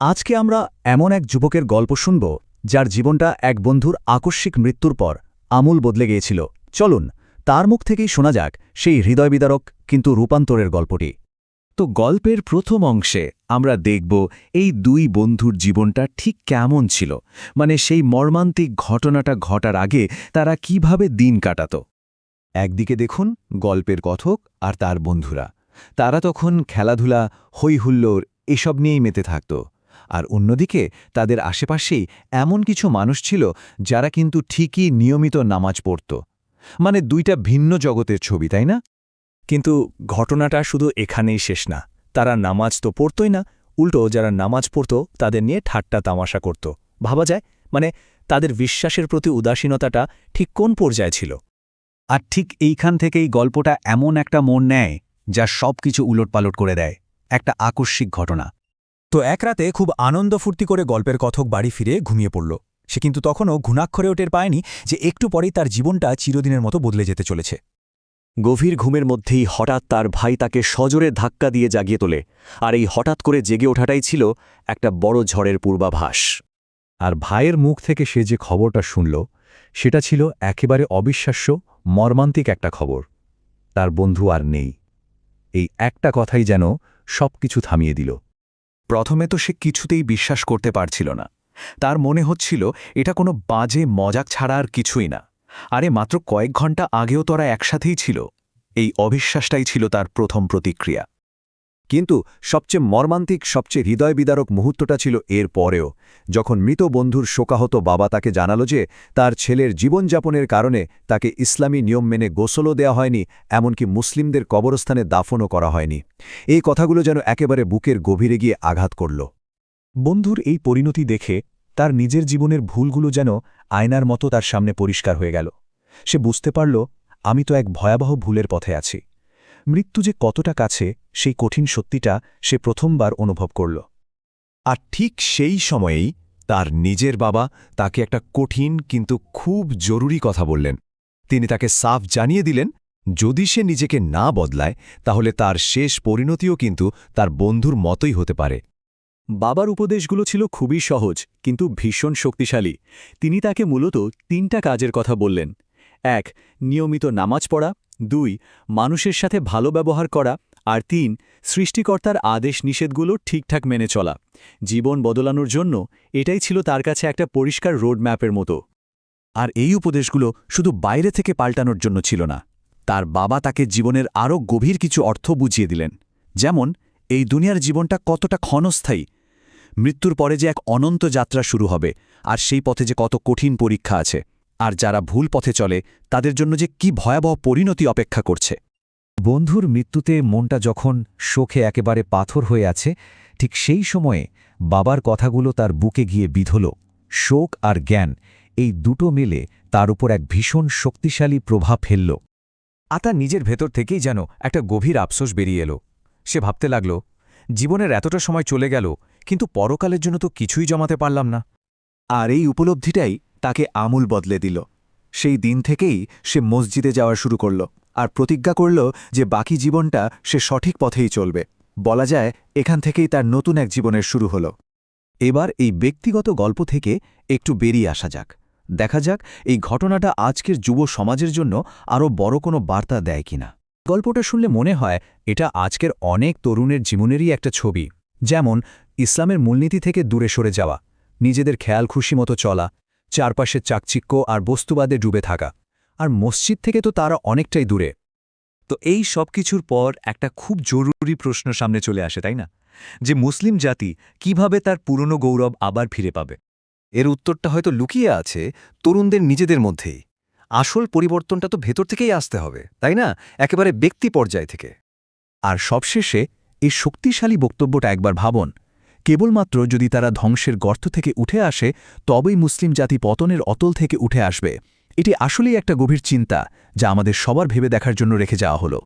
আজকে আমরা এমন এক যুবকের গল্প শুনব যার জীবনটা এক বন্ধুর আকস্মিক মৃত্যুর পর আমূল বদলে গিয়েছিল। চলুন তার মুখ থেকেই শোনা যাক সেই হৃদয়বিদারক কিন্তু রূপান্তরের গল্পটি। তো গল্পের প্রথম অংশে আমরা দেখব এই দুই বন্ধুর জীবনটা ঠিক কেমন ছিল, মানে সেই মর্মান্তিক ঘটনাটা ঘটার আগে তারা কিভাবে দিন কাটাত। একদিকে দেখুন গল্পের কথক আর তার বন্ধুরা, তারা তখন খেলাধুলা, হইহুল্লোড় এসব নিয়েই মেতে থাকত। আর অন্যদিকে তাদের আশেপাশেই এমন কিছু মানুষ ছিল যারা কিন্তু ঠিকই নিয়মিত নামাজ পড়ত। মানে দুইটা ভিন্ন জগতের ছবি, তাই না? কিন্তু ঘটনাটা শুধু এখানেই শেষ না। তারা নামাজ তো পড়তই না, উল্টো যারা নামাজ পড়ত তাদের নিয়ে ঠাট্টা তামাশা করত। ভাবা যায়, মানে তাদের বিশ্বাসের প্রতি উদাসীনতাটা ঠিক কোন পর্যায়ে ছিল। আর ঠিক এইখান থেকেই গল্পটা এমন একটা মোড় নেয় যা সব কিছু উলটপালট করে দেয়। একটা আকস্মিক ঘটনা। তো এক রাতে খুব আনন্দ ফুর্তি করে গল্পের কথক বাড়ি ফিরে ঘুমিয়ে পড়ল। সে কিন্তু তখনও ঘুণাক্ষরেও টের পায়নি যে একটু পরেই তার জীবনটা চিরদিনের মতো বদলে যেতে চলেছে। গভীর ঘুমের মধ্যেই হঠাৎ তার ভাই তাকে সজোরে ধাক্কা দিয়ে জাগিয়ে তোলে, আর এই হঠাৎ করে জেগে ওঠাটাই ছিল একটা বড় ঝড়ের পূর্বাভাস। আর ভাইয়ের মুখ থেকে সে যে খবরটা শুনল সেটা ছিল একেবারে অবিশ্বাস্য, মর্মান্তিক একটা খবর। তার বন্ধু আর নেই। এই একটা কথাই যেন সবকিছু থামিয়ে দিল। প্রথমে তো সে কিছুতেই বিশ্বাস করতে পারছিল না। তার মনে হচ্ছিল এটা কোনো বাজে মজাক ছাড়া আর কিছুই না। আরে মাত্র কয়েক ঘন্টা আগেও তোরা একসাথেই ছিল। এই অবিশ্বাসটাই ছিল তার প্রথম প্রতিক্রিয়া। কিন্তু সবচেয়ে মর্মান্তিক, সবচেয়ে হৃদয়বিদারক মুহূর্তটা ছিল এর পরেও, যখন মৃত বন্ধুর শোকাহত বাবা তাকে জানালো যে তার ছেলের জীবনযাপনের কারণে তাকে ইসলামী নিয়ম মেনে গোসলও দেওয়া হয়নি, এমনকি মুসলিমদের কবরস্থানে দাফনও করা হয়নি। এই কথাগুলো যেন একেবারে বুকের গভীরে গিয়ে আঘাত করল। বন্ধুর এই পরিণতি দেখে তার নিজের জীবনের ভুলগুলো যেন আয়নার মতো তার সামনে পরিষ্কার হয়ে গেল। সে বুঝতে পারল, আমি তো এক ভয়াবহ ভুলের পথে আছি। মৃত্যু যে কতটা কাছে, সেই কঠিন সত্যিটা সে প্রথমবার অনুভব করল। আর ঠিক সেই সময়েই তার নিজের বাবা তাকে একটা কঠিন কিন্তু খুব জরুরি কথা বললেন। তিনি তাকে সাফ জানিয়ে দিলেন, যদি সে নিজেকে না বদলায় তাহলে তার শেষ পরিণতিও কিন্তু তার বন্ধুর মতোই হতে পারে। বাবার উপদেশগুলো ছিল খুবই সহজ কিন্তু ভীষণ শক্তিশালী। তিনি তাকে মূলত 3টা কাজের কথা বললেন। 1. নিয়মিত নামাজ পড়া, 2. মানুষের সাথে ভালো ব্যবহার করা, আর 3. সৃষ্টিকর্তার আদেশ নিষেধগুলো ঠিকঠাক মেনে চলা। জীবন বদলানোর জন্য এটাই ছিল তার কাছে একটা পরিষ্কার রোডম্যাপের মতো। আর এই উপদেশগুলো শুধু বাইরে থেকে পাল্টানোর জন্য ছিল না। তার বাবা তাকে জীবনের আরও গভীর কিছু অর্থ বুঝিয়ে দিলেন। যেমন এই দুনিয়ার জীবনটা কতটা ক্ষণস্থায়ী, মৃত্যুর পরে যে এক অনন্ত যাত্রা শুরু হবে, আর সেই পথে যে কত কঠিন পরীক্ষা আছে, আর যারা ভুল পথে চলে তাদের জন্য যে কি ভয়াবহ পরিণতি অপেক্ষা করছে। বন্ধুর মৃত্যুতে মনটা যখন শোকে একেবারে পাথর হয়ে আছে, ঠিক সেই সময়ে বাবার কথাগুলো তার বুকে গিয়ে বিঁধল। শোক আর জ্ঞান এই দুটো মিলে তার উপর এক ভীষণ শক্তিশালী প্রভাব ফেলল। তার নিজের ভেতর থেকেই যেন একটা গভীর আফসোস বেরিয়ে এলো। সে ভাবতে লাগল, জীবনের এতটা সময় চলে গেল, কিন্তু পরকালের জন্য তো কিছুই জমাতে পারলাম না। আর এই উপলব্ধিটাই তাকে আমূল বদলে দিল। সেই দিন থেকেই সে মসজিদে যাওয়া শুরু করল, আর প্রতিজ্ঞা করল যে বাকি জীবনটা সে সঠিক পথেই চলবে। বলা যায় এখান থেকেই তার নতুন এক জীবনের শুরু হল। এবার এই ব্যক্তিগত গল্প থেকে একটু বেরিয়ে আসা যাক। দেখা যাক এই ঘটনাটা আজকের যুব সমাজের জন্য আরও বড় কোনো বার্তা দেয় কিনা। গল্পটা শুনলে মনে হয় এটা আজকের অনেক তরুণের জীবনেরই একটা ছবি। যেমন ইসলামের মূলনীতি থেকে দূরে সরে যাওয়া, নিজেদের খেয়াল খুশি মতো চলা, চারপাশের চাকচিক্য আর বস্তুবাদে ডুবে থাকা। আর মসজিদ থেকে তো তারা অনেকটাই দূরে। তো এই সব কিছুর পর একটা খুব জরুরি প্রশ্ন সামনে চলে আসে, তাই না? যে মুসলিম জাতি কিভাবে তার পুরনো গৌরব আবার ফিরে পাবে? এর উত্তরটা হয়তো লুকিয়ে আছে তরুণদের নিজেদের মধ্যেই। আসল পরিবর্তনটা তো ভেতর থেকেই আসতে হবে, তাই না? একেবারে ব্যক্তি পর্যায় থেকে। আর সবশেষে এই শক্তিশালী বক্তব্যটা একবার ভাবন, কেবলমাত্র যদি তারা ধ্বংসের গর্ত থেকে উঠে আসে তবেই মুসলিম জাতি পতনের অতল থেকে উঠে আসবে। এটি আসলেই একটা গভীর চিন্তা যা আমাদের সবার ভেবে দেখার জন্য রেখে যাওয়া হলো।